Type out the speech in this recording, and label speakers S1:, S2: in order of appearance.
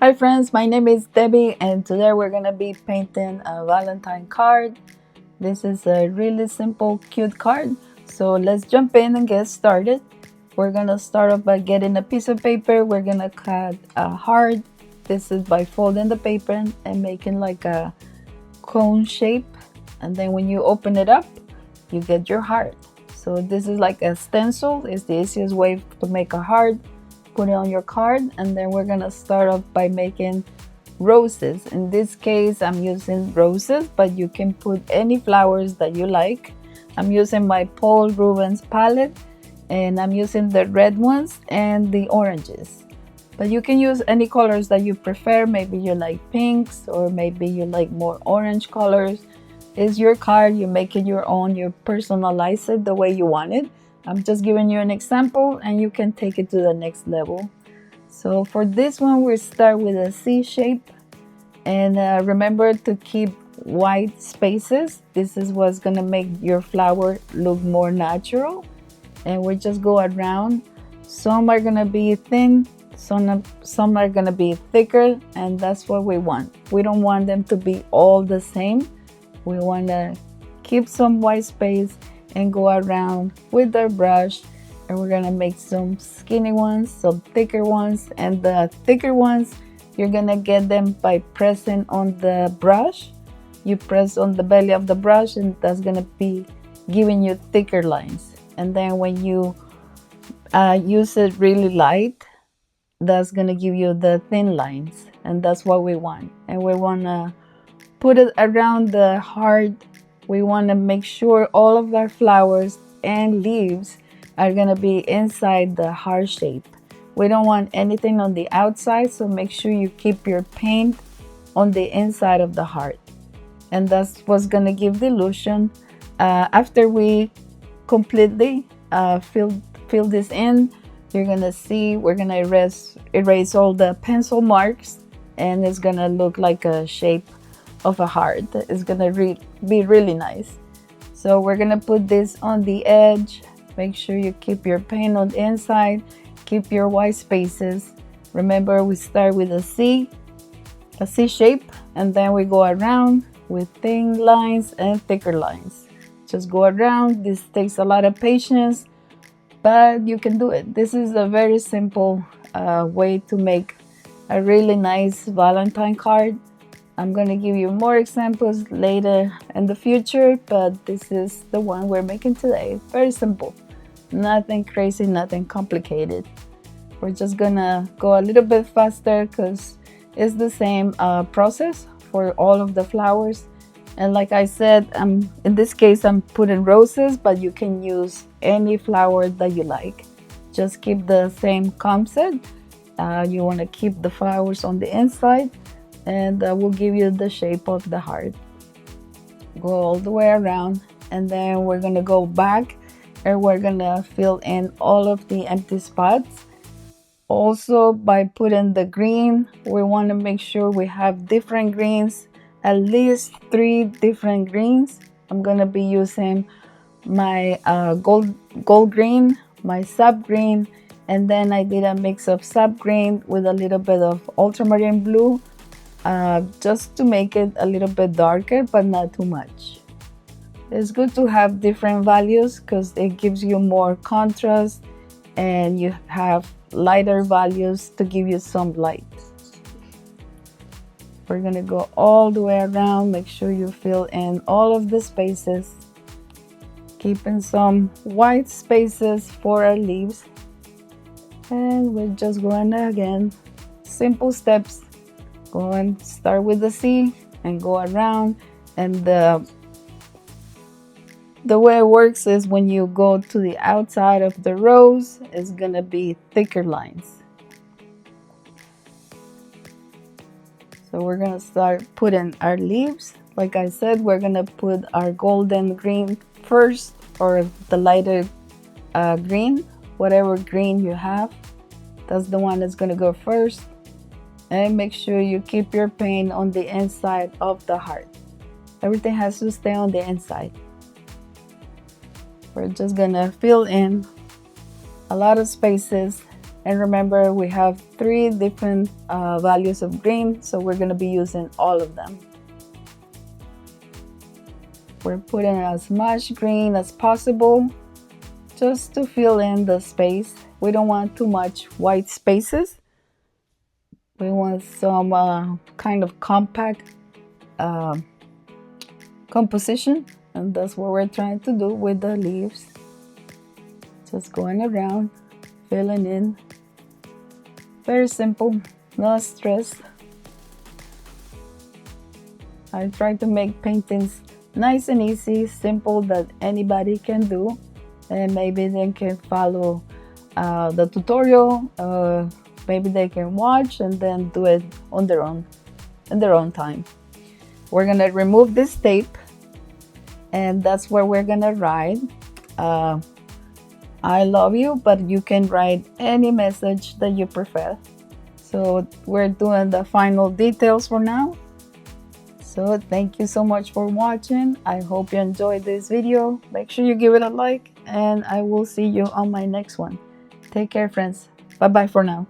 S1: Hi friends, my name is Debbie and today we're going to be painting a Valentine card. This is a really simple, cute card. So let's jump in and get started. We're going to start off by getting a piece of paper. We're going to cut a heart. This is by folding the paper and making like a cone shape. And then when you open it up, you get your heart. So this is like a stencil. It's the easiest way to make a heart. Put it on your card, and then we're gonna start off by making roses. In this case, I'm using roses, but you can put any flowers that you like. I'm using my Paul Rubens palette, and I'm using the red ones and the oranges. But you can use any colors that you prefer. Maybe you like pinks, or maybe you like more orange colors. It's your card, you make it your own, you personalize it the way you want it. I'm just giving you an example and you can take it to the next level. So for this one, we start with a C shape, and remember to keep white spaces. This is what's gonna make your flower look more natural. And we just go around. Some are gonna be thin, some are gonna be thicker, and that's what we want. We don't want them to be all the same. We wanna keep some white space and go around with our brush, and we're gonna make some skinny ones, some thicker ones, and the thicker ones you're gonna get them by pressing on the brush. You press on the belly of the brush and that's gonna be giving you thicker lines. And then when you use it really light, that's gonna give you the thin lines, and that's what we want. And we wanna put it around the heart. We want to make sure all of our flowers and leaves are going to be inside the heart shape. We don't want anything on the outside, so make sure you keep your paint on the inside of the heart. And that's what's going to give the illusion. After we completely fill this in, you're going to see we're going to erase all the pencil marks, and it's going to look like a shape of a heart. It's gonna be really nice. So we're gonna put this on the edge. Make sure you keep your paint on the inside, keep your white spaces. Remember, we start with a C shape, and then we go around with thin lines and thicker lines. Just go around. This takes a lot of patience, but you can do it. This is a very simple way to make a really nice Valentine card. I'm going to give you more examples later in the future, but this is the one we're making today. Very simple. Nothing crazy, nothing complicated. We're just going to go a little bit faster because it's the same process for all of the flowers. And like I said, in this case, I'm putting roses, but you can use any flower that you like. Just keep the same concept. You want to keep the flowers on the inside, and we'll give you the shape of the heart. Go all the way around, and then we're gonna go back and we're gonna fill in all of the empty spots. Also, by putting the green, we want to make sure we have different greens, at least 3 different greens. I'm gonna be using my gold green, my sap green, and then I did a mix of sap green with a little bit of ultramarine blue, just to make it a little bit darker, but not too much. It's good to have different values because it gives you more contrast, and you have lighter values to give you some light. We're gonna go all the way around. Make sure you fill in all of the spaces, keeping some white spaces for our leaves. And we're just going again, simple steps. Go and start with the C and go around, and the way it works is when you go to the outside of the rose, it's gonna be thicker lines. So we're gonna start putting our leaves. Like I said, we're gonna put our golden green first, or the lighter green, whatever green you have. That's the one that's gonna go first. And make sure you keep your paint on the inside of the heart. Everything has to stay on the inside. We're just gonna fill in a lot of spaces And remember, we have 3 different values of green, so we're going to be using all of them. We're putting as much green as possible just to fill in the space. We don't want too much white spaces. We want some kind of compact composition, and that's what we're trying to do with the leaves. Just going around, filling in. Very simple, no stress. I try to make paintings nice and easy, simple, that anybody can do, and maybe they can follow the tutorial. Maybe they can watch and then do it on their own, in their own time. We're gonna remove this tape, and that's where we're gonna write I love you, but you can write any message that you prefer. So we're doing the final details for now. So thank you so much for watching. I hope you enjoyed this video. Make sure you give it a like, and I will see you on my next one. Take care, friends. Bye bye for now.